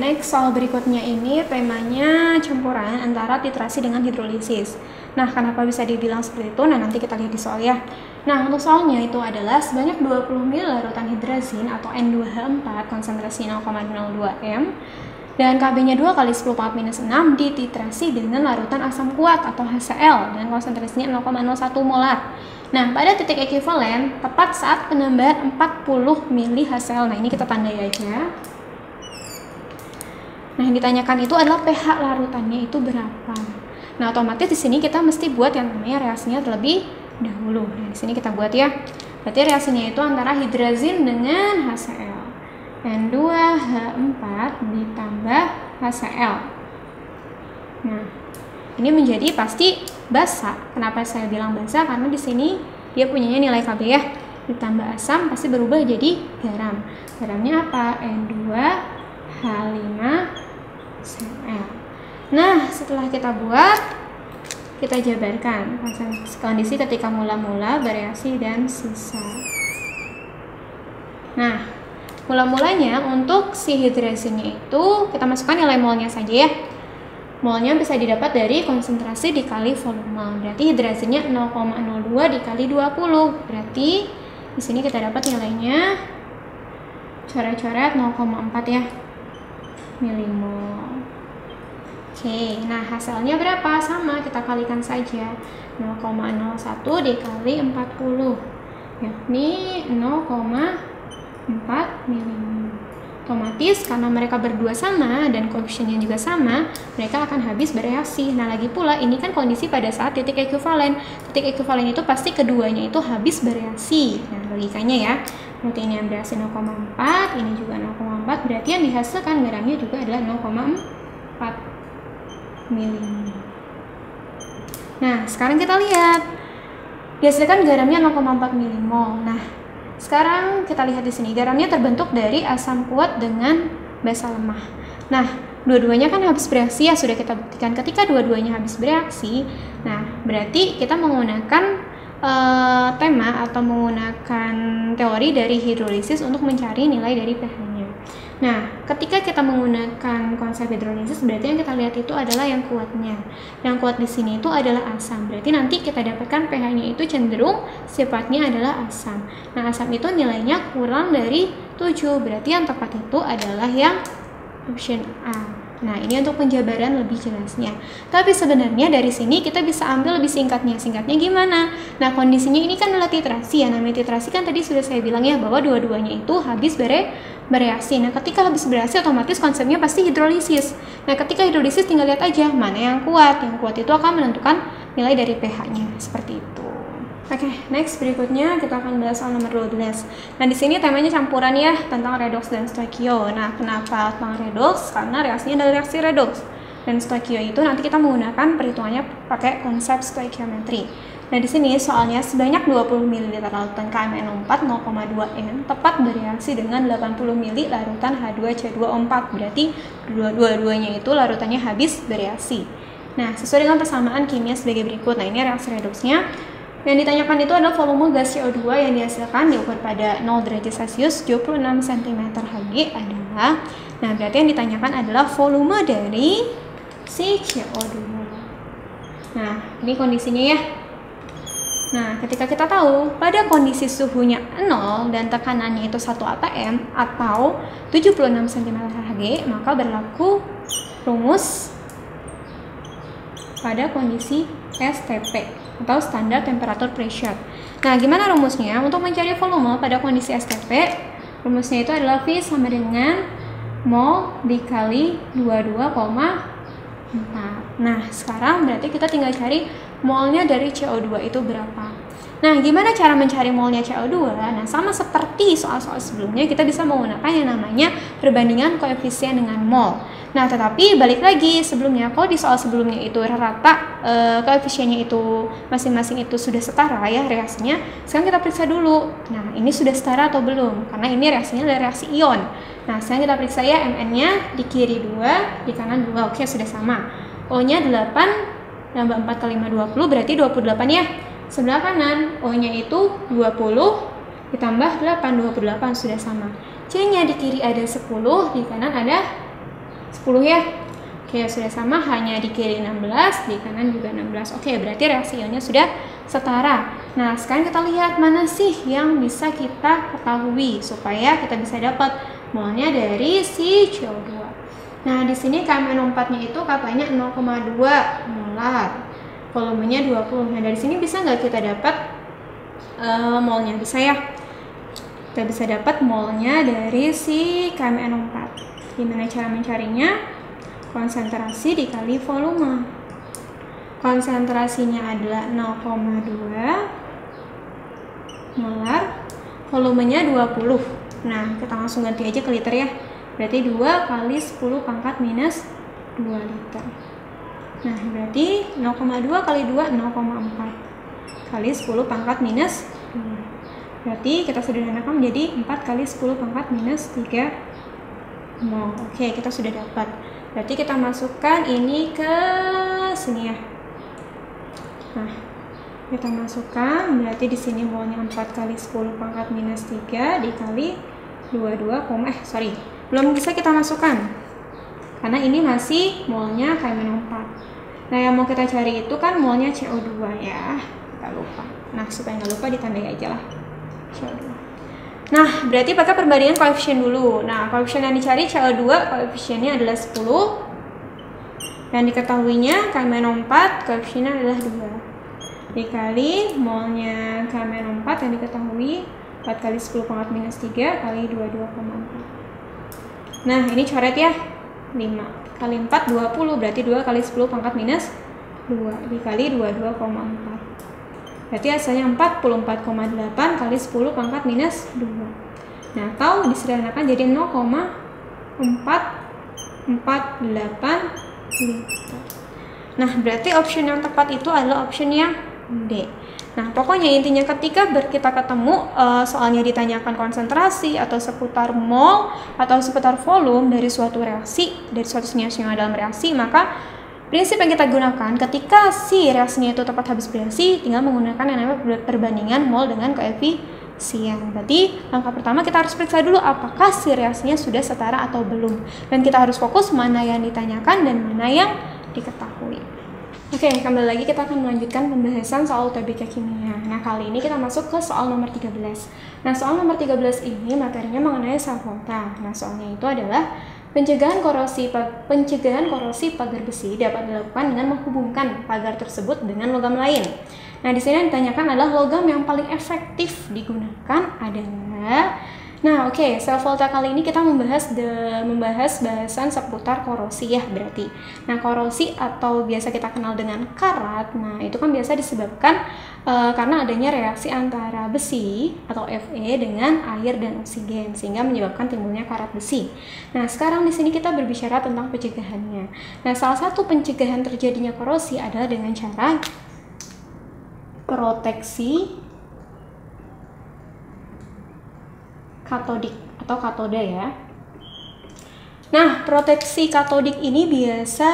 next soal berikutnya ini temanya campuran antara titrasi dengan hidrolisis. Nah, kenapa bisa dibilang seperti itu? Nah, nanti kita lihat di soal ya. Nah, untuk soalnya itu adalah sebanyak 20 ml larutan hidrazin atau N2H4 konsentrasi 0,02 m dan Kb-nya 2 kali 10 pangkat minus 6 dititrasi dengan larutan asam kuat atau HCl dengan konsentrasinya 0,01 molar. Nah, pada titik ekuivalen tepat saat penambahan 40 ml HCl. Nah, ini kita tandai aja. Nah, yang ditanyakan itu adalah pH larutannya itu berapa. Nah, otomatis di sini kita mesti buat yang namanya reaksinya terlebih dahulu. Nah, di sini kita buat ya. Berarti reaksinya itu antara hidrazin dengan HCl. N2H4 ditambah HCl. Nah, ini menjadi pasti basa. Kenapa saya bilang basa? Karena di sini dia punyanya nilai Kb ya. Ditambah asam pasti berubah jadi garam. Garamnya apa? N2H5Cl. Nah, setelah kita buat, kita jabarkan kondisi ketika mula-mula, bereaksi, dan sisa. Nah, mula-mulanya untuk si hidrazinnya itu kita masukkan nilai molnya saja ya. Molnya bisa didapat dari konsentrasi dikali volume. Berarti hidrazinnya 0,02 dikali 20. Berarti di sini kita dapat nilainya coret-coret 0,4 ya milimol. Oke, nah hasilnya berapa? Sama, kita kalikan saja 0,01 dikali 40, yakni 0,4 milimol. Otomatis karena mereka berdua sama dan koefisiennya juga sama, mereka akan habis bereaksi. Nah, lagi pula ini kan kondisi pada saat titik ekuivalen. Titik ekuivalen itu pasti keduanya itu habis bereaksi. Nah, logikanya ya. Berarti ini yang bereaksi 0,4, ini juga 0,4, berarti yang dihasilkan garamnya juga adalah 0,4 milimol. Nah, sekarang kita lihat. Dihasilkan garamnya 0,4 milimol. Nah, sekarang kita lihat di sini garamnya terbentuk dari asam kuat dengan basa lemah. Nah, dua-duanya kan habis bereaksi ya, sudah kita buktikan ketika dua-duanya habis bereaksi. Nah, berarti kita menggunakan tema atau menggunakan teori dari hidrolisis untuk mencari nilai dari pH-nya. Nah, ketika kita menggunakan konsep hidrolisis, berarti yang kita lihat itu adalah yang kuatnya. Yang kuat di sini itu adalah asam. Berarti nanti kita dapatkan pH-nya itu cenderung sifatnya adalah asam. Nah, asam itu nilainya kurang dari 7. Berarti yang tepat itu adalah yang option A. Nah, ini untuk penjabaran lebih jelasnya. Tapi sebenarnya dari sini kita bisa ambil lebih singkatnya. Singkatnya gimana? Nah, kondisinya ini kan adalah titrasi ya. Namanya titrasi kan tadi sudah saya bilang ya bahwa dua-duanya itu habis bereaksi. Nah, ketika habis bereaksi otomatis konsepnya pasti hidrolisis. Nah, ketika hidrolisis tinggal lihat aja mana yang kuat. Yang kuat itu akan menentukan nilai dari pH-nya. Seperti itu. Oke, next berikutnya kita akan bahas soal nomor 12. Nah, di sini temanya campuran ya, tentang redoks dan stoikio. Nah, kenapa tentang redoks? Karena reaksinya adalah reaksi redoks. Dan stoikio itu nanti kita menggunakan perhitungannya pakai konsep stoikiometri. Nah, di sini soalnya sebanyak 20 ml larutan KMnO4 0,2 n tepat bereaksi dengan 80 ml larutan H2C2O4. Berarti dua-duanya itu larutannya habis bereaksi. Nah, sesuai dengan persamaan kimia sebagai berikut. Nah, ini reaksi redoksnya. Yang ditanyakan itu adalah volume gas CO2 yang dihasilkan diukur pada 0 derajat Celcius 26 cm Hg adalah, nah berarti yang ditanyakan adalah volume dari si CO2. Nah, ini kondisinya ya. Nah, ketika kita tahu pada kondisi suhunya 0 dan tekanannya itu 1 atm atau 76 cm Hg, maka berlaku rumus pada kondisi STP atau standar temperature pressure. Nah, gimana rumusnya? Untuk mencari volume pada kondisi STP, rumusnya itu adalah V sama dengan mol dikali 22,4. Nah, sekarang berarti kita tinggal cari molnya dari CO2 itu berapa. Nah, gimana cara mencari molnya CO2? Nah, sama seperti soal-soal sebelumnya, kita bisa menggunakan yang namanya perbandingan koefisien dengan mol. Nah, tetapi balik lagi sebelumnya, kalau di soal sebelumnya itu rata koefisiennya itu masing-masing itu sudah setara ya reaksinya, sekarang kita periksa dulu. Nah, ini sudah setara atau belum? Karena ini reaksinya adalah reaksi ion. Nah, sekarang kita periksa ya, Mn-nya di kiri 2, di kanan 2. Oke, sudah sama. O-nya 8, nambah 4 kali 5, 20, berarti 28 ya. Sebelah kanan, O-nya itu 20, ditambah 8, 28, sudah sama. C-nya di kiri ada 10, di kanan ada 10 ya. Oke, sudah sama, hanya di kiri 16, di kanan juga 16. Oke, berarti reaksi ionnya sudah setara. Nah, sekarang kita lihat mana sih yang bisa kita ketahui supaya kita bisa dapat molnya dari si CO2. Nah, di sini KMNO4-nya itu katanya 0,2 molar. Volumenya 20. Nah, dari sini bisa nggak kita dapat molnya? Bisa ya. Kita bisa dapat molnya dari si KMNO4. Gimana cara mencarinya? Konsentrasi dikali volume. Konsentrasinya adalah 0,2 molar, volumenya 20. Nah, kita langsung ganti aja ke liter ya. Berarti 2 kali 10 pangkat minus 2 liter. Nah, berarti 0,2 kali 2, 0,4 kali 10 pangkat minus 2. Berarti kita sederhanakan menjadi 4 kali 10 pangkat minus 3 mol. Oke, kita sudah dapat. Berarti kita masukkan ini ke sini ya. Nah, kita masukkan, berarti di sini molnya 4 kali 10 pangkat minus 3 dikali 22, belum bisa kita masukkan. Karena ini masih molnya KMNO4. Nah, yang mau kita cari itu kan molnya CO2 ya. Kita lupa. Nah, supaya nggak lupa ditandai aja lah. CO2. Nah, berarti pakai perbandingan koefisien dulu. Nah, koefisien yang dicari CO2, koefisiennya adalah 10. Yang diketahuinya KMNO4, koefisiennya adalah 2. Dikali molnya KMNO4 yang diketahui 4 kali 10 pangkat minus 3 kali 22,4. Nah, ini coret ya. 5 kali 4, 20. Berarti 2 kali 10 pangkat minus 2 dikali 22,4. Berarti hasilnya 44,8 kali 10 pangkat minus 2. Nah, atau disederhanakan jadi 0,448 liter. Nah, berarti option yang tepat itu adalah option yang D. Nah, pokoknya intinya ketika kita ketemu soalnya ditanyakan konsentrasi atau seputar mol atau seputar volume dari suatu reaksi, dari suatu senyawa dalam reaksi, maka prinsip yang kita gunakan ketika si reaksinya itu tepat habis bereaksi, tinggal menggunakan yang namanya perbandingan mol dengan koefisien. Berarti langkah pertama kita harus periksa dulu apakah si reaksinya sudah setara atau belum. Dan kita harus fokus mana yang ditanyakan dan mana yang diketahui. Oke, kembali lagi kita akan melanjutkan pembahasan soal UTBK kimia. Nah, kali ini kita masuk ke soal nomor 13. Nah, soal nomor 13 ini materinya mengenai sel volta. Nah, soalnya itu adalah pencegahan korosi pagar besi dapat dilakukan dengan menghubungkan pagar tersebut dengan logam lain. Nah, di sini yang ditanyakan adalah logam yang paling efektif digunakan adalah. Nah, oke, sel volta kali ini kita membahas bahasan seputar korosi ya berarti. Nah, korosi atau biasa kita kenal dengan karat, nah itu kan biasa disebabkan karena adanya reaksi antara besi atau Fe dengan air dan oksigen sehingga menyebabkan timbulnya karat besi. Nah, sekarang di sini kita berbicara tentang pencegahannya. Nah, salah satu pencegahan terjadinya korosi adalah dengan cara proteksi katodik atau katoda ya. Nah, proteksi katodik ini biasa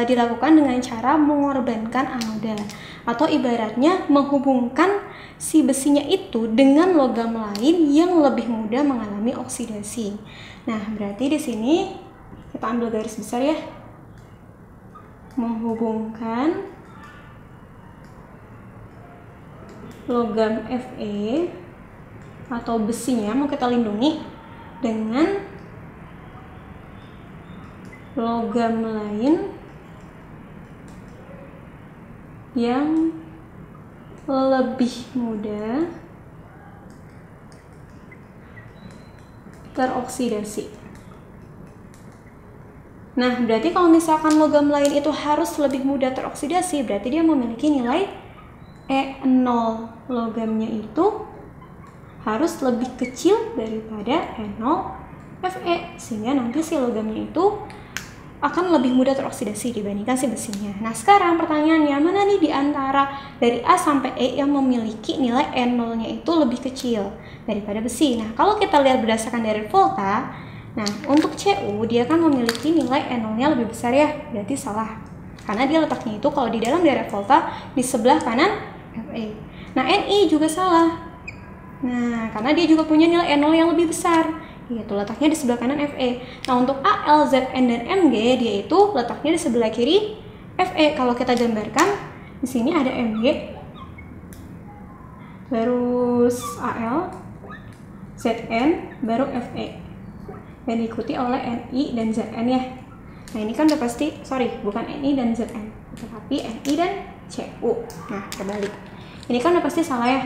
dilakukan dengan cara mengorbankan anoda atau ibaratnya menghubungkan si besinya itu dengan logam lain yang lebih mudah mengalami oksidasi. Nah, berarti di sini kita ambil garis besar ya. Menghubungkan logam Fe atau besinya mau kita lindungi dengan logam lain yang lebih mudah teroksidasi. Nah, berarti kalau misalkan logam lain itu harus lebih mudah teroksidasi, berarti dia memiliki nilai E0 logamnya itu harus lebih kecil daripada E0 Fe, sehingga nanti si logamnya itu akan lebih mudah teroksidasi dibandingkan si besinya. Nah, sekarang pertanyaannya, mana nih di antara dari A sampai E yang memiliki nilai E0-nya itu lebih kecil daripada besi? Nah, kalau kita lihat berdasarkan dari volta, nah untuk Cu dia kan memiliki nilai E0-nya lebih besar ya, berarti salah. Karena dia letaknya itu kalau di dalam daerah volta di sebelah kanan Fe. Nah, Ni juga salah. Nah, karena dia juga punya nilai E0 yang lebih besar, Gitu, letaknya di sebelah kanan Fe. Nah, untuk Al, Zn, dan Mg dia itu letaknya di sebelah kiri Fe. Kalau kita gambarkan, di sini ada Mg, baru Al, Zn, baru Fe. Dan diikuti oleh Ni dan Zn ya. Nah, ini kan udah pasti, bukan Ni dan Zn, tetapi Ni dan Cu. Nah, terbalik. Ini kan udah pasti salah ya.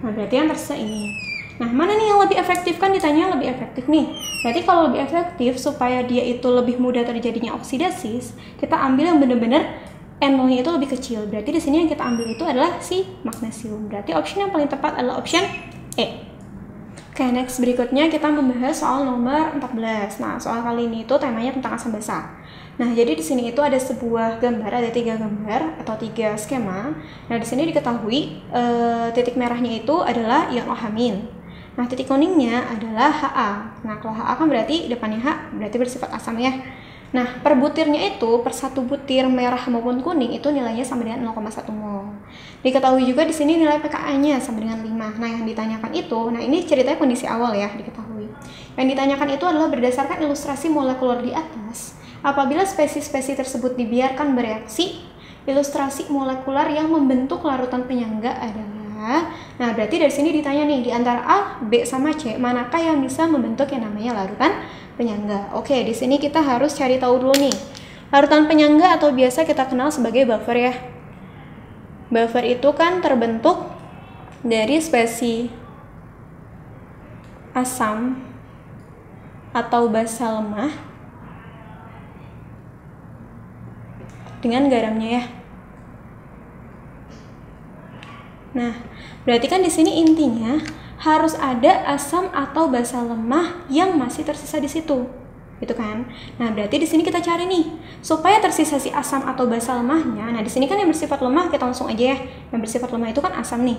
Nah, berarti yang tersisa ini. Nah, mana nih yang lebih efektif? Kan ditanya lebih efektif nih. Berarti kalau lebih efektif, supaya dia itu lebih mudah terjadinya oksidasis, kita ambil yang benar-benar NO-nya itu lebih kecil. Berarti di sini yang kita ambil itu adalah si magnesium. Berarti option yang paling tepat adalah option E. Oke, next berikutnya kita membahas soal nomor 14. Nah, soal kali ini itu temanya tentang asam basa. Nah, jadi di sini itu ada sebuah gambar, ada 3 gambar atau 3 skema. Nah, di sini diketahui titik merahnya itu adalah ion OH-. Nah, titik kuningnya adalah Ha. Nah, kalau Ha kan berarti depannya H, berarti bersifat asam ya. Nah, per butirnya itu, per 1 butir merah maupun kuning itu nilainya sama dengan 0,1 mol. Diketahui juga di sini nilai pKa-nya sama dengan 5. Nah, yang ditanyakan itu, nah ini ceritanya kondisi awal ya, diketahui. Yang ditanyakan itu adalah berdasarkan ilustrasi molekuler di atas. Apabila spesies-spesies tersebut dibiarkan bereaksi, ilustrasi molekuler yang membentuk larutan penyangga adalah. Nah, berarti dari sini ditanya nih, di antara A, B, sama C, manakah yang bisa membentuk yang namanya larutan penyangga? Oke, di sini kita harus cari tahu dulu nih. Larutan penyangga atau biasa kita kenal sebagai buffer ya. Buffer itu kan terbentuk dari spesies asam atau basa lemah dengan garamnya ya. Nah, berarti kan di sini intinya harus ada asam atau basa lemah yang masih tersisa di situ, gitu kan? Nah, berarti di sini kita cari nih supaya tersisa si asam atau basa lemahnya. Nah, di sini kan yang bersifat lemah kita langsung aja ya. Yang bersifat lemah itu kan asam nih.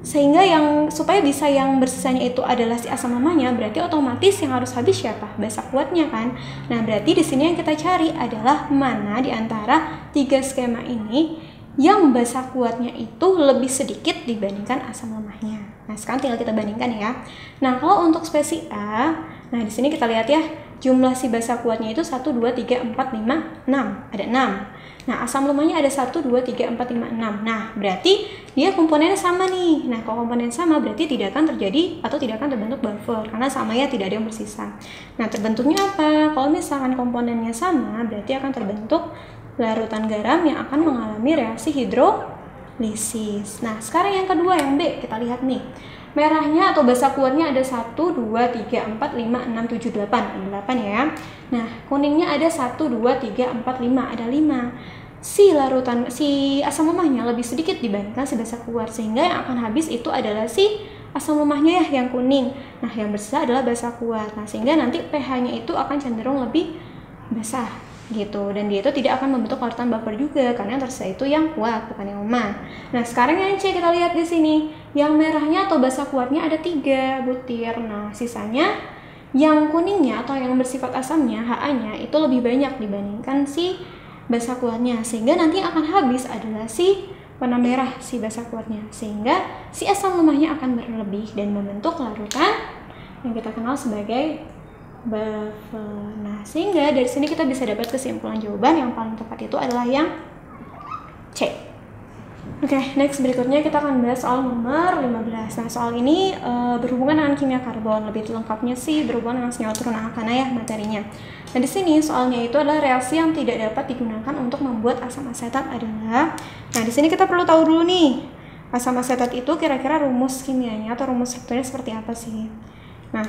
Sehingga yang supaya bisa yang bersisanya itu adalah si asam lemahnya, berarti otomatis yang harus habis siapa? Basa kuatnya kan. Nah, berarti di sini yang kita cari adalah mana di antara 3 skema ini yang basa kuatnya itu lebih sedikit dibandingkan asam lemahnya. Nah, sekarang tinggal kita bandingkan ya. Nah, kalau untuk spesies A, nah di sini kita lihat ya, jumlah si basa kuatnya itu 1, 2, 3, 4, 5, 6. Ada 6. Nah, asam lemahnya ada 1, 2, 3, 4, 5, 6. Nah, berarti dia komponennya sama nih. Nah, kalau komponen sama berarti tidak akan terjadi atau tidak akan terbentuk buffer. Karena sama ya, tidak ada yang bersisa. Nah, terbentuknya apa? Kalau misalkan komponennya sama, berarti akan terbentuk larutan garam yang akan mengalami reaksi hidrolisis. Nah, sekarang yang kedua, yang B, kita lihat nih. Merahnya atau basa kuatnya ada 1, 2, 3, 4, 5, 6, 7, 8. Ada 8 ya. Nah, kuningnya ada 1, 2, 3, 4, 5. Ada 5. Si asam lemahnya lebih sedikit dibandingkan si basa kuat. Sehingga yang akan habis itu adalah si asam lemahnya ya, yang kuning. Nah, yang bersisa adalah basa kuat. Nah, sehingga nanti pH-nya itu akan cenderung lebih basah gitu, dan dia itu tidak akan membentuk larutan buffer juga karena yang tersisa itu yang kuat bukan yang lemah. Nah, sekarang yang C kita lihat di sini, yang merahnya atau basa kuatnya ada 3 butir. Nah, sisanya yang kuningnya atau yang bersifat asamnya, Ha-nya itu lebih banyak dibandingkan si basa kuatnya, sehingga nanti yang akan habis adalah si warna merah, si basa kuatnya, sehingga si asam lemahnya akan berlebih dan membentuk larutan yang kita kenal sebagai buffer. Nah, sehingga dari sini kita bisa dapat kesimpulan jawaban yang paling tepat itu adalah yang C. Oke, next berikutnya kita akan bahas soal nomor 15. Nah, soal ini berhubungan dengan kimia karbon. Lebih lengkapnya sih berhubungan dengan senyawa turun alkana ya materinya. Nah, di sini soalnya itu adalah reaksi yang tidak dapat digunakan untuk membuat asam asetat adalah. Nah, di sini kita perlu tahu dulu nih, asam asetat itu kira-kira rumus kimianya atau rumus strukturnya seperti apa sih? Nah,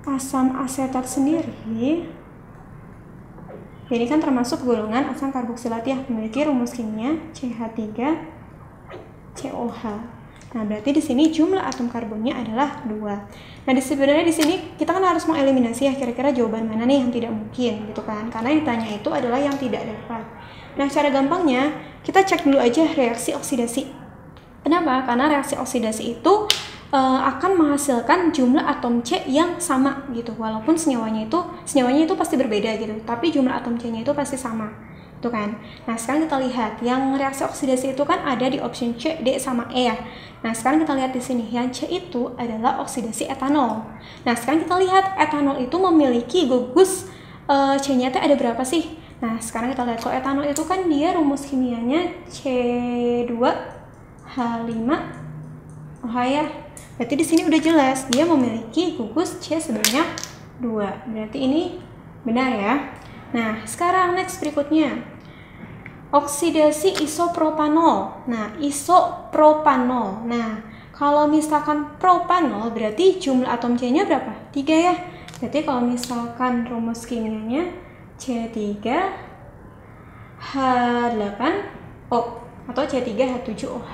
asam asetat sendiri ini kan termasuk golongan asam karboksilat ya, memiliki rumus kimia CH3COH. Nah, berarti di sini jumlah atom karbonnya adalah 2. Nah, sebenarnya di sini kita kan harus mengeliminasi ya kira-kira jawaban mana nih yang tidak mungkin gitu kan, karena yang ditanya itu adalah yang tidak dapat. Nah, cara gampangnya kita cek dulu aja reaksi oksidasi. Kenapa? Karena reaksi oksidasi itu akan menghasilkan jumlah atom C yang sama gitu, walaupun senyawanya itu pasti berbeda gitu, tapi jumlah atom C-nya itu pasti sama. Itu Tuh kan. Nah, sekarang kita lihat yang reaksi oksidasi itu kan ada di option C, D, sama E ya. Nah, sekarang kita lihat di sini. Yang C itu adalah oksidasi etanol. Nah, sekarang kita lihat etanol itu memiliki gugus C-nya ada berapa sih? Nah, sekarang kita lihat kalau etanol itu kan dia rumus kimianya C2H5OH ya. Berarti di sini udah jelas dia memiliki gugus C sebanyak 2. Berarti ini benar ya. Nah, sekarang next berikutnya. Oksidasi isopropanol. Nah, isopropanol. Nah, kalau misalkan propanol berarti jumlah atom C-nya berapa? 3 ya. Berarti kalau misalkan rumus kimianya C3H8O atau C3H7OH.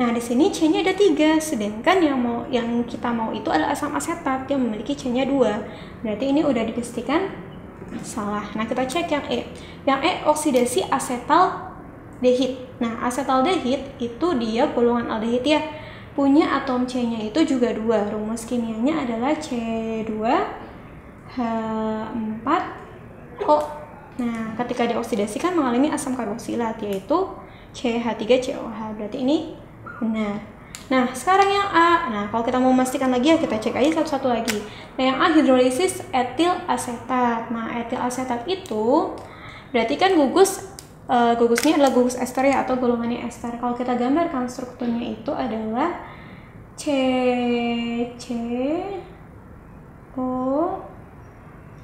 Nah, di sini C-nya ada 3, sedangkan yang kita mau itu adalah asam asetat yang memiliki C-nya 2. Berarti ini udah dipastikan salah. Nah, kita cek yang E. Yang E oksidasi asetaldehid. Nah, asetaldehid itu dia golongan aldehid ya. Punya atom C-nya itu juga 2. Rumus kimianya adalah C2H4O. Nah, ketika dioksidasi kan mengalami asam karboksilat yaitu CH3COH. Berarti ini benar. Nah, sekarang yang A. Nah, kalau kita mau memastikan lagi ya kita cek aja satu-satu lagi. Nah, yang A hidrolisis etil asetat. Nah, etil asetat itu berarti kan gugusnya adalah gugus ester ya atau golongannya ester. Kalau kita gambarkan strukturnya itu adalah CCO.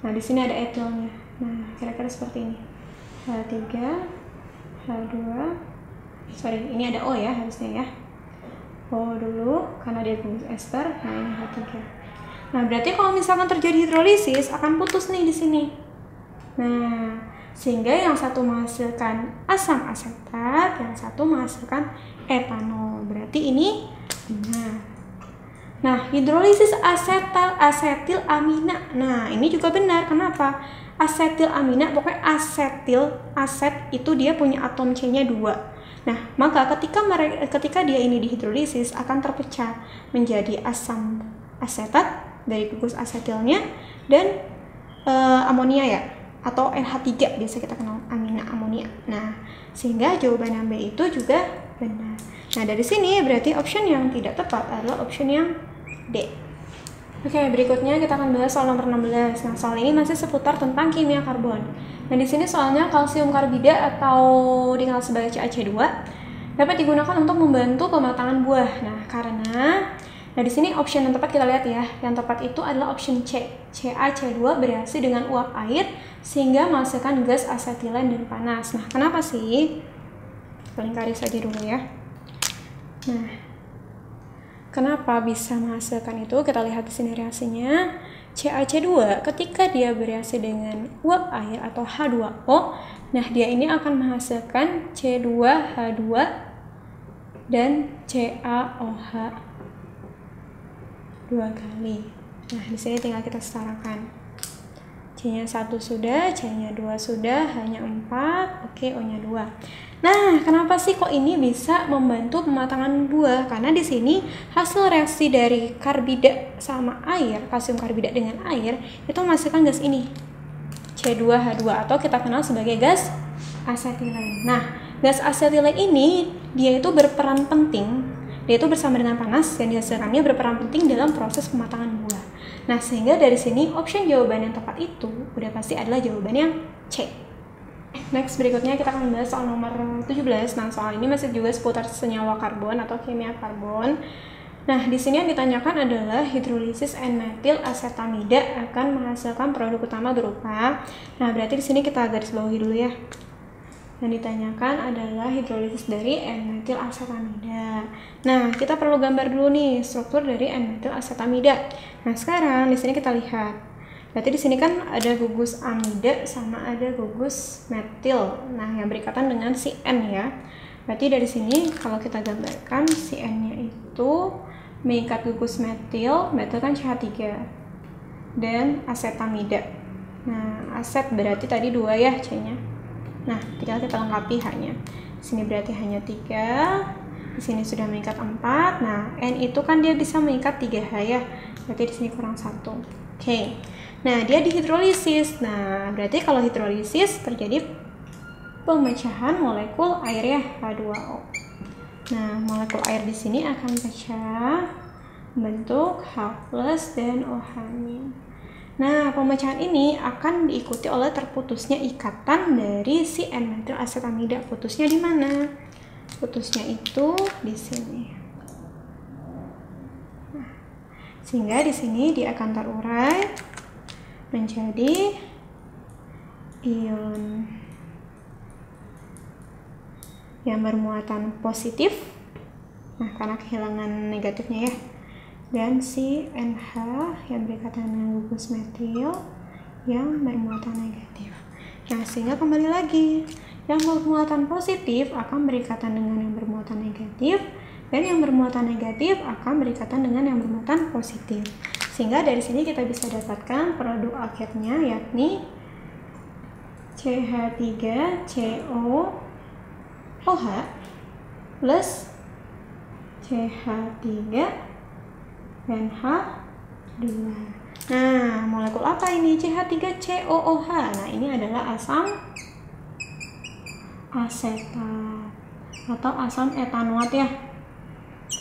Nah, di sini ada etilnya. Nah, kira-kira seperti ini. H3, H2. Sorry, ini ada O ya harusnya ya. O dulu karena dia gugus ester. Nah, ini H3. Nah, berarti kalau misalkan terjadi hidrolisis akan putus nih di sini. Nah, sehingga yang satu menghasilkan asam asetat, yang satu menghasilkan etanol. Berarti ini benar. Nah, hidrolisis asetil amina. Nah, ini juga benar. Kenapa? Asetil amina, pokoknya aset itu dia punya atom C-nya 2. Nah, maka ketika dia ini dihidrolisis akan terpecah menjadi asam asetat dari gugus asetilnya dan amonia ya atau NH3 biasa kita kenal amina amonia. Nah, sehingga jawaban yang B itu juga benar. Nah, dari sini berarti option yang tidak tepat adalah option yang D. Oke, berikutnya kita akan bahas soal nomor 16. Nah, soal ini masih seputar tentang kimia karbon. Nah, di sini soalnya kalsium karbida atau dikenal sebagai CaC2 dapat digunakan untuk membantu pematangan buah. Nah, di sini option yang tepat kita lihat ya. Yang tepat itu adalah option C. CaC2 bereaksi dengan uap air sehingga menghasilkan gas asetilen dan panas. Nah, kenapa sih? Kita lingkari saja dulu ya. Nah, kenapa bisa menghasilkan itu? Kita lihat di sini reaksinya. CaC2 ketika dia bereaksi dengan uap air atau H2O, nah dia ini akan menghasilkan C2H2 dan CaOH 2 kali. Nah, di sini tinggal kita setarakan. C-nya 1 sudah, C-nya 2 sudah, H-nya 4, oke, O-nya 2. Nah, kenapa sih kok ini bisa membantu pematangan buah? Karena di sini hasil reaksi dari karbida sama air, kalsium karbida dengan air, itu menghasilkan gas ini, C2H2 atau kita kenal sebagai gas asetilen. Nah, gas asetilen ini dia itu berperan penting, dia itu bersama dengan panas yang dihasilkannya berperan penting dalam proses pematangan buah. Nah, sehingga dari sini option jawaban yang tepat itu udah pasti adalah jawaban yang C. Next, berikutnya kita akan membahas soal nomor 17. Nah, soal ini masih juga seputar senyawa karbon atau kimia karbon. Nah, di sini yang ditanyakan adalah hidrolisis N-metil asetamida akan menghasilkan produk utama berupa. Nah, berarti di sini kita garis bawahi dulu ya. Yang ditanyakan adalah hidrolisis dari N-metil asetamida. Nah, kita perlu gambar dulu nih struktur dari N-metil asetamida. Nah, sekarang di sini kita lihat. Berarti di sini kan ada gugus amida sama ada gugus metil. Nah, yang berikatan dengan si N ya. Berarti dari sini kalau kita gambarkan si N-nya itu mengikat gugus metil kan CH3 dan asetamida. Nah, aset berarti tadi 2 ya C-nya. Nah, tinggal kita lengkapi H-nya. Di sini berarti hanya 3. Di sini sudah mengikat 4. Nah, N itu kan dia bisa mengikat 3H ya. Berarti di sini kurang 1. Oke. Nah, dia dihidrolisis. Nah, berarti kalau hidrolisis terjadi pemecahan molekul air ya, H2O. Nah, molekul air di sini akan pecah bentuk H+ dan OH-. Nah, pemecahan ini akan diikuti oleh terputusnya ikatan dari si N-metil asetamida. Putusnya di mana? Putusnya itu di sini. Nah, sehingga di sini dia akan terurai menjadi ion yang bermuatan positif, nah karena kehilangan negatifnya ya, dan si NH yang berikatan dengan gugus metil yang bermuatan negatif. Nah, sehingga kembali lagi, yang bermuatan positif akan berikatan dengan yang bermuatan negatif, dan yang bermuatan negatif akan berikatan dengan yang bermuatan positif. Sehingga dari sini kita bisa dapatkan produk akhirnya yakni CH3COOH plus CH3NH2. Nah, molekul apa ini? CH3COOH. Nah, ini adalah asam asetat atau asam etanoat ya,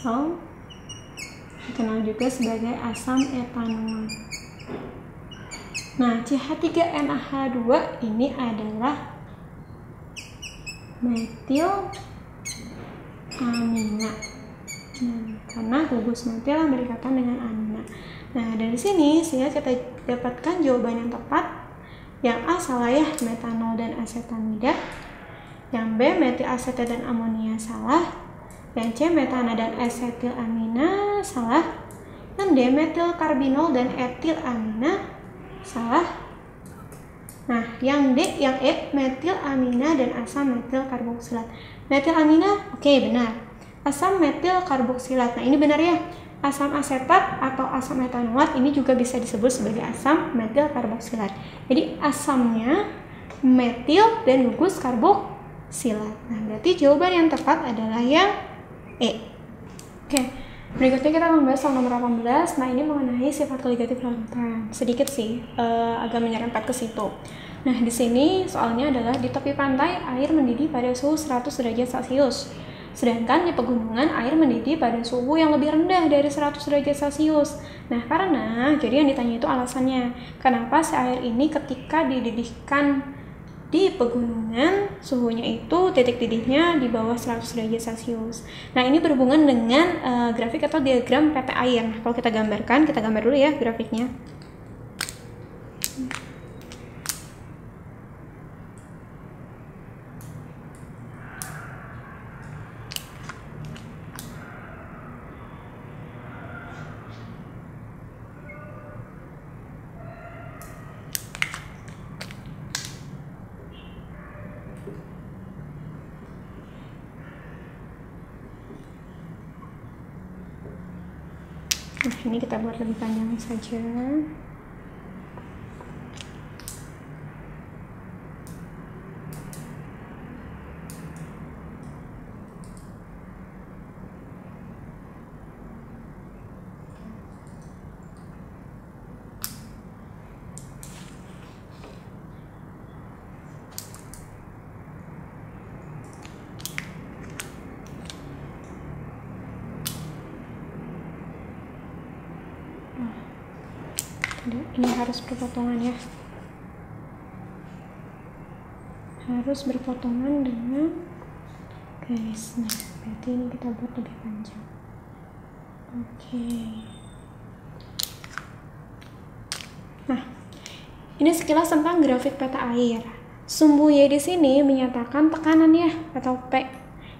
atau dikenal juga sebagai asam etanoat. Nah, CH3NH2 ini adalah metil amina. Karena gugus metil yang berikatan dengan amina. Nah, dari sini sehingga kita dapatkan jawaban yang tepat. Yang A salah ya, metanol dan asetamida. Yang B metil asetat dan amonia salah. Yang C metana dan asetilamina salah. Yang D metil karbinol dan etilamina salah. Nah, yang D, yang E metil amina dan asam metil karboksilat. Metil amina, oke, benar. Asam metil karboksilat. Nah, ini benar ya. Asam asetat atau asam etanoat ini juga bisa disebut sebagai asam metil karboksilat. Jadi asamnya metil dan gugus karboksilat. Nah, berarti jawaban yang tepat adalah yang E. Oke. Berikutnya kita membahas soal nomor 18. Nah, ini mengenai sifat koligatif lautan. Sedikit sih, agak menyerempet ke situ. Nah, di sini soalnya adalah di tepi pantai air mendidih pada suhu 100 derajat Celcius. Sedangkan di pegunungan air mendidih pada suhu yang lebih rendah dari 100 derajat Celcius. Nah, jadi yang ditanya itu alasannya. Kenapa si air ini ketika dididihkan di pegunungan suhunya itu titik didihnya di bawah 100 derajat Celcius. Nah, ini berhubungan dengan grafik atau diagram PT air. Nah, kalau kita gambar dulu ya grafiknya. Nah, ini kita buat lebih panjang saja. Ini harus berpotongan ya, harus berpotongan dengan garisnya. Berarti ini kita buat lebih panjang. Oke. Nah, ini sekilas tentang grafik peta air. Sumbu Y di sini menyatakan tekanan ya, atau P.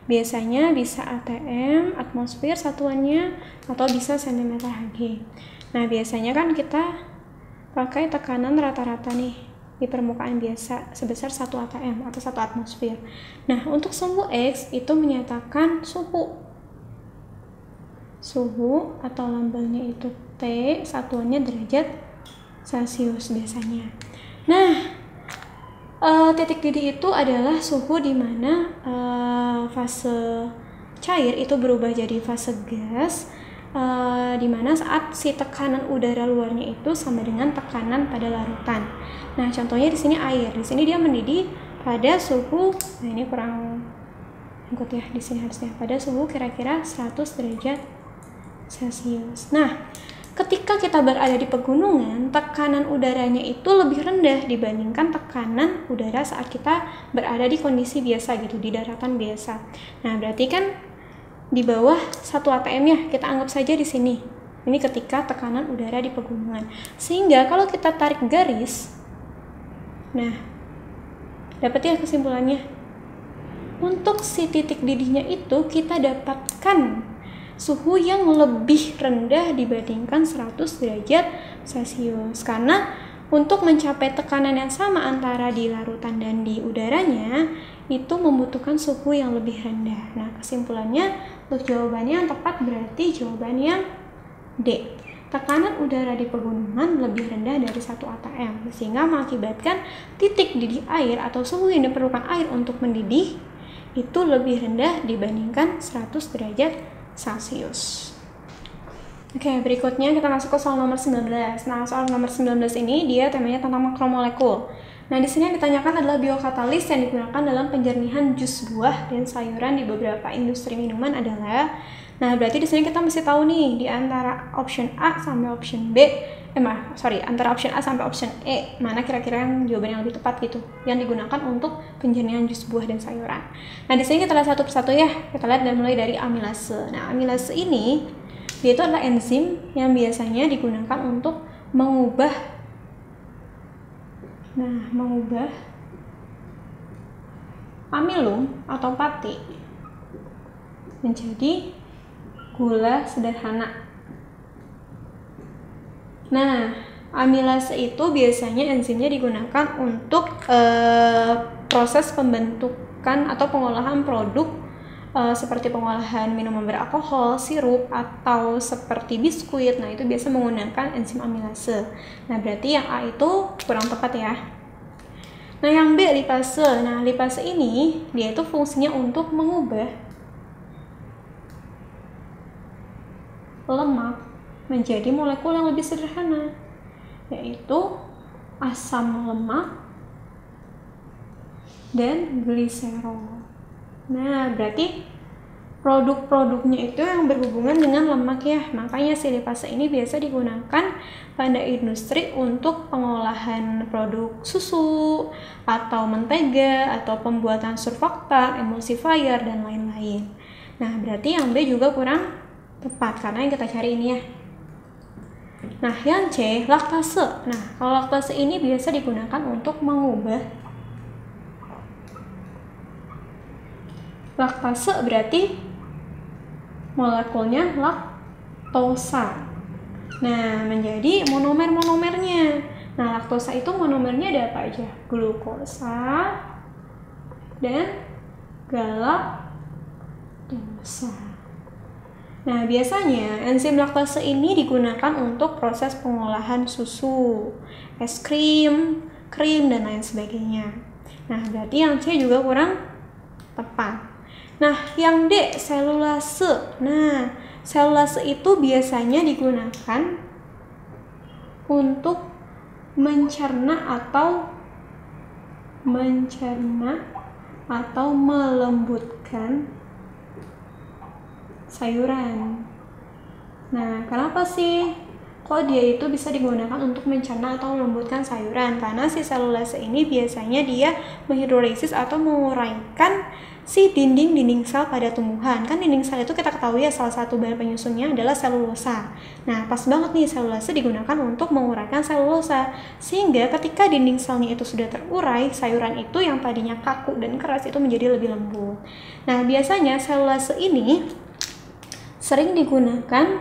Biasanya bisa atm, atmosfer satuannya, atau bisa cm Hg. Nah, biasanya kan kita pakai tekanan rata-rata nih di permukaan biasa sebesar 1 atm atau 1 atmosfer. Nah, untuk sumbu X itu menyatakan suhu atau lambangnya itu T, satuannya derajat Celcius biasanya. Nah, titik didih itu adalah suhu di mana fase cair itu berubah jadi fase gas, di mana saat si tekanan udara luarnya itu sama dengan tekanan pada larutan. Nah, contohnya di sini air. Di sini dia mendidih pada suhu, nah ini kurang ikut ya di sini harusnya, pada suhu kira-kira 100 derajat Celcius. Nah, ketika kita berada di pegunungan, tekanan udaranya itu lebih rendah dibandingkan tekanan udara saat kita berada di kondisi biasa gitu, di daratan biasa. Nah, berarti kan di bawah 1 atm ya, kita anggap saja di sini. Ini ketika tekanan udara di pegunungan. Sehingga kalau kita tarik garis, nah, dapat ya kesimpulannya. Untuk si titik didihnya itu kita dapatkan suhu yang lebih rendah dibandingkan 100 derajat Celcius. Karena untuk mencapai tekanan yang sama antara di larutan dan di udaranya, itu membutuhkan suhu yang lebih rendah. Nah, kesimpulannya untuk jawabannya yang tepat berarti jawaban yang D. Tekanan udara di pegunungan lebih rendah dari 1 atm, sehingga mengakibatkan titik didih air atau suhu yang diperlukan air untuk mendidih itu lebih rendah dibandingkan 100 derajat Celcius. Oke, berikutnya kita masuk ke soal nomor 19. Nah, soal nomor 19 ini dia temanya tentang makromolekul. Nah, di sini yang ditanyakan adalah biokatalis yang digunakan dalam penjernihan jus buah dan sayuran di beberapa industri minuman adalah. Nah, berarti di sini kita mesti tahu nih di antara option A sampai option B, antara option A sampai option E, mana kira-kira yang jawaban yang lebih tepat gitu, yang digunakan untuk penjernihan jus buah dan sayuran. Nah, di sini kita lihat satu persatu ya. Kita lihat dan mulai dari amilase. Nah, amilase ini dia itu adalah enzim yang biasanya digunakan untuk mengubah amilum atau pati menjadi gula sederhana. Nah, amilase itu biasanya enzimnya digunakan untuk proses pembentukan atau pengolahan produk seperti pengolahan minuman beralkohol, sirup, atau seperti biskuit. Nah, itu biasa menggunakan enzim amilase. Nah, berarti yang A itu kurang tepat ya. Nah, yang B lipase. Nah, lipase ini dia itu fungsinya untuk mengubah lemak menjadi molekul yang lebih sederhana, yaitu asam lemak dan gliserol. Nah, berarti produk-produknya itu yang berhubungan dengan lemak ya. Makanya si lipase ini biasa digunakan pada industri untuk pengolahan produk susu atau mentega atau pembuatan surfaktan, emulsifier, dan lain-lain. Nah, berarti yang B juga kurang tepat karena yang kita cari ini ya. Nah, yang C, laktase. Nah, kalau laktase ini biasa digunakan untuk mengubah laktase, berarti molekulnya laktosa. Nah, menjadi monomer-monomernya. Nah, laktosa itu monomernya ada apa aja? Glukosa dan galaktosa. Nah, biasanya enzim laktase ini digunakan untuk proses pengolahan susu, es krim, dan lain sebagainya. Nah, berarti yang C juga kurang tepat. Nah, yang D, selulase. Nah, selulase itu biasanya digunakan untuk mencerna atau melembutkan sayuran. Nah, kenapa sih kok dia itu bisa digunakan untuk mencerna atau melembutkan sayuran? Karena si selulase ini biasanya dia menghidrolisis atau menguraikan si dinding sel pada tumbuhan. Kan dinding sel itu kita ketahui ya salah satu bahan penyusunnya adalah selulosa. Nah, pas banget nih selulase digunakan untuk menguraikan selulosa. Sehingga ketika dinding selnya itu sudah terurai, sayuran itu yang tadinya kaku dan keras itu menjadi lebih lembut. Nah, biasanya selulase ini sering digunakan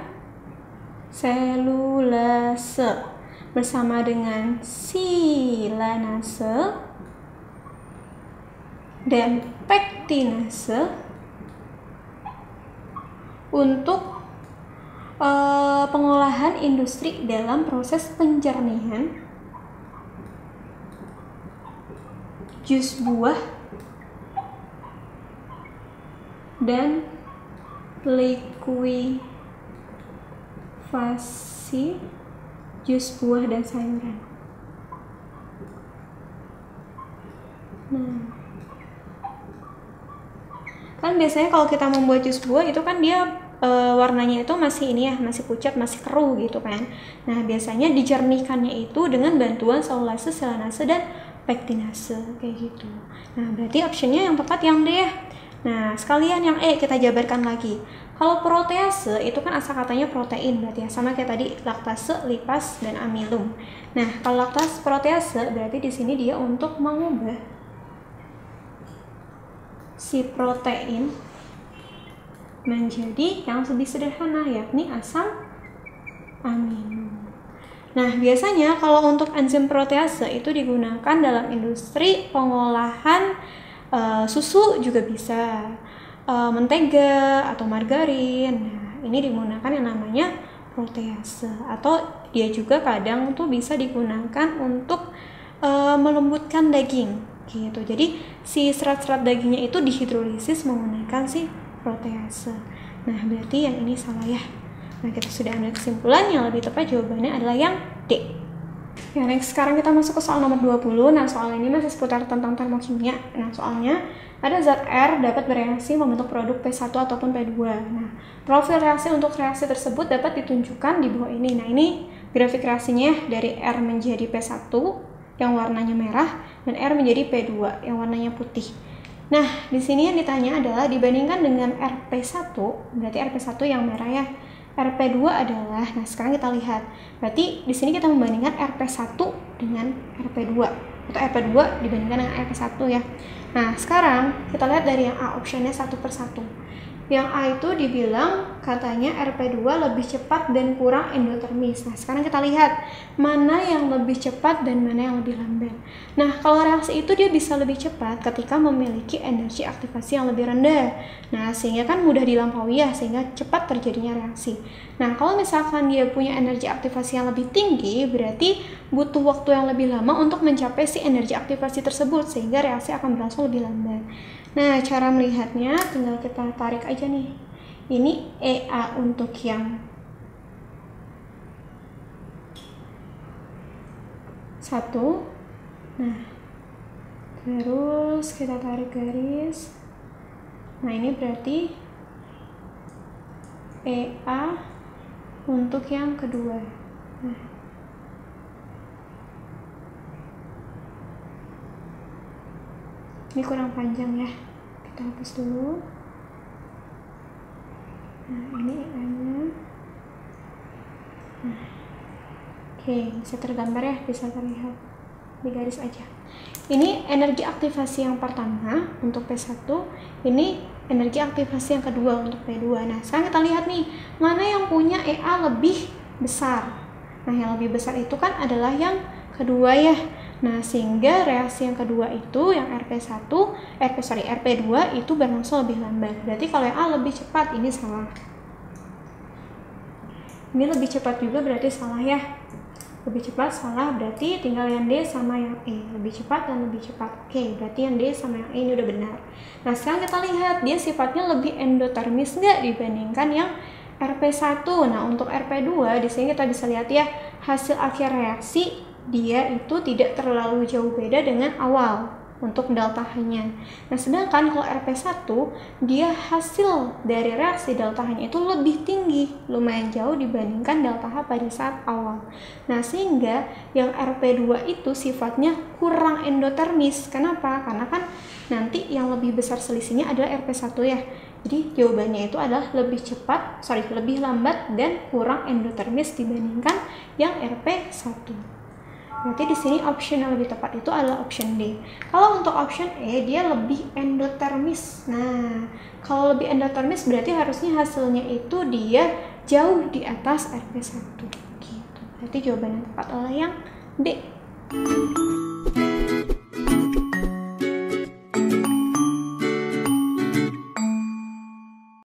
selulase bersama dengan silanase dan pektinase untuk pengolahan industri dalam proses penjernihan jus buah dan likuifasi jus buah dan sayuran. Nah, kan biasanya kalau kita membuat jus buah itu kan dia warnanya itu masih ini ya, masih pucat, masih keruh gitu kan. Nah, biasanya dijernihkannya itu dengan bantuan selulase, selanase, dan pektinase kayak gitu. Nah, berarti optionnya yang tepat yang D ya. Nah, sekalian yang E kita jabarkan lagi. Kalau protease itu kan asal katanya protein berarti ya, sama kayak tadi laktase, lipas, dan amilum. Nah, kalau laktase protease berarti di sini dia untuk mengubah si protein menjadi yang lebih sederhana, yakni asam amino. Nah, biasanya kalau untuk enzim protease itu digunakan dalam industri pengolahan susu juga bisa, mentega atau margarin. Nah, ini digunakan yang namanya protease, atau dia juga kadang tuh bisa digunakan untuk melembutkan daging gitu. Jadi si serat-serat dagingnya itu dihidrolisis menggunakan si protease. Nah, berarti yang ini salah ya. Nah, kita sudah ambil kesimpulan, yang lebih tepat jawabannya adalah yang D. Ya, next sekarang kita masuk ke soal nomor 20. Nah, soal ini masih seputar tentang termokimia. Nah, soalnya ada zat R dapat bereaksi membentuk produk P1 ataupun P2. Nah, profil reaksi untuk reaksi tersebut dapat ditunjukkan di bawah ini. Nah, ini grafik reaksinya dari R menjadi P1 yang warnanya merah dan R menjadi P2 yang warnanya putih. Nah, di sini yang ditanya adalah dibandingkan dengan RP1, berarti RP1 yang merah ya. RP2 adalah, nah sekarang kita lihat. Berarti di sini kita membandingkan RP1 dengan RP2 atau RP2 dibandingkan dengan RP1 ya. Nah, sekarang kita lihat dari yang A, optionnya satu per satu. Yang A itu dibilang katanya RP2 lebih cepat dan kurang endotermis. Nah, sekarang kita lihat mana yang lebih cepat dan mana yang lebih lambat. Nah, kalau reaksi itu dia bisa lebih cepat ketika memiliki energi aktivasi yang lebih rendah. Nah, sehingga kan mudah dilampaui ya, sehingga cepat terjadinya reaksi. Nah, kalau misalkan dia punya energi aktivasi yang lebih tinggi, berarti butuh waktu yang lebih lama untuk mencapai si energi aktivasi tersebut, sehingga reaksi akan berlangsung lebih lambat. Nah, cara melihatnya tinggal kita tarik aja nih. Ini EA untuk yang satu. Nah, terus kita tarik garis. Nah, ini berarti EA untuk yang kedua. Nah, ini kurang panjang ya, kita hapus dulu. Nah, ini EA-nya. Nah, oke, bisa tergambar ya, bisa terlihat di garis aja. Ini energi aktivasi yang pertama untuk P1, ini energi aktivasi yang kedua untuk P2. Nah, sekarang kita lihat nih, mana yang punya EA lebih besar. Nah, yang lebih besar itu kan adalah yang kedua ya. Nah, sehingga reaksi yang kedua itu yang RP2 itu berlangsung lebih lambat. Berarti kalau yang A lebih cepat, ini salah. Ini lebih cepat juga berarti salah ya. Lebih cepat salah, berarti tinggal yang D sama yang E. Lebih cepat dan lebih cepat. Oke, berarti yang D sama yang E ini udah benar. Nah, sekarang kita lihat dia sifatnya lebih endotermis nggak dibandingkan yang RP1. Nah, untuk RP2 di sini kita bisa lihat ya, hasil akhir reaksi dia itu tidak terlalu jauh beda dengan awal untuk delta H-nya. Nah, sedangkan kalau RP1 dia hasil dari reaksi delta H-nya itu lebih tinggi, lumayan jauh dibandingkan delta H pada saat awal. Nah, sehingga yang RP2 itu sifatnya kurang endotermis. Kenapa? Karena kan nanti yang lebih besar selisihnya adalah RP1 ya. Jadi jawabannya itu adalah lebih lambat dan kurang endotermis dibandingkan yang RP1. Berarti di sini option yang lebih tepat itu adalah option D. Kalau untuk option E dia lebih endotermis. Nah, kalau lebih endotermis berarti harusnya hasilnya itu dia jauh di atas RP1 gitu. Berarti jawaban yang tepat adalah yang D.